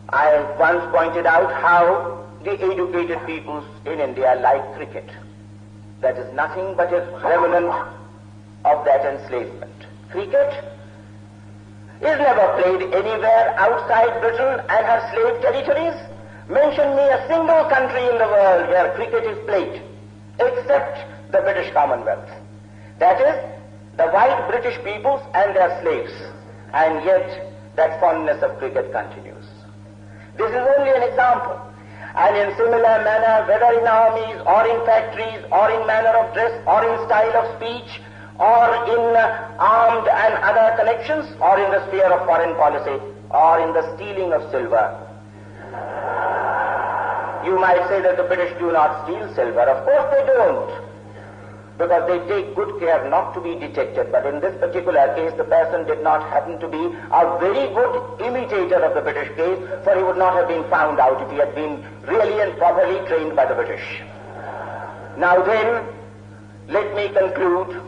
I once pointed out how the educated peoples in India like cricket. That is nothing but a remnant of that enslavement. Cricket is never played anywhere outside Britain and her slave territories. Mention me a single country in the world where cricket is played, except the British Commonwealth. That is, the white British peoples and their slaves. And yet, that fondness of cricket continues. This is only an example. And in similar manner, whether in armies, or in factories, or in manner of dress, or in style of speech, or in armed and other connections, or in the sphere of foreign policy, or in the stealing of silver. You might say that the British do not steal silver. Of course they don't, because they take good care not to be detected. But in this particular case, the person did not happen to be a very good imitator of the British case, for he would not have been found out if he had been really and properly trained by the British. Now then, let me conclude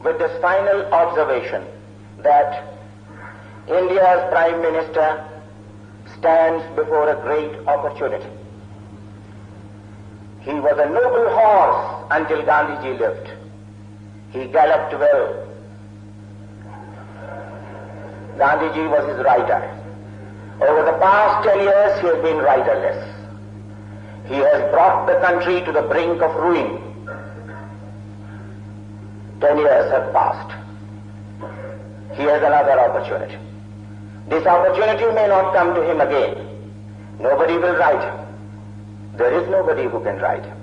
with this final observation that India's Prime Minister stands before a great opportunity. He was a noble horse until Gandhiji lived. He galloped well. Gandhiji was his rider. Over the past 10 years, he has been riderless. He has brought the country to the brink of ruin. 10 years have passed. He has another opportunity. This opportunity may not come to him again. Nobody will ride him. There is nobody who can ride him.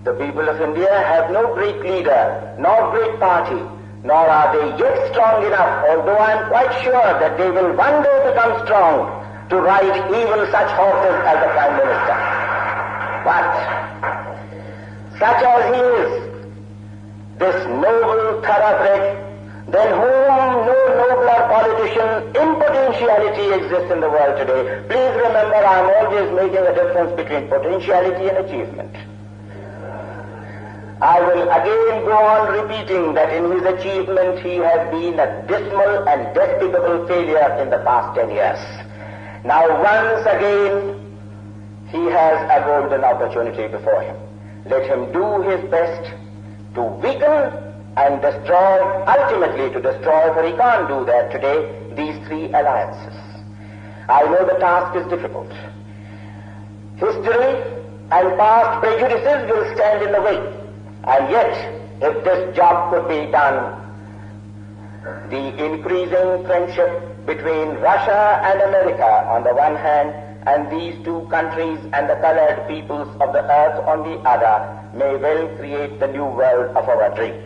The people of India have no great leader, nor great party, nor are they yet strong enough, although I am quite sure that they will one day become strong to ride even such horses as the Prime Minister. But such as he is, this noble thoroughbred, than whom no nobler politician in potentiality exists in the world today. Please remember, I am always making a difference between potentiality and achievement. I will again go on repeating that in his achievement he has been a dismal and despicable failure in the past 10 years. Now once again he has a golden opportunity before him. Let him do his best to weaken and destroy, ultimately to destroy, for he can't do that today, these three alliances. I know the task is difficult. History and past prejudices will stand in the way. And yet, if this job could be done, the increasing friendship between Russia and America on the one hand, and these two countries and the colored peoples of the earth on the other, may well create the new world of our dream.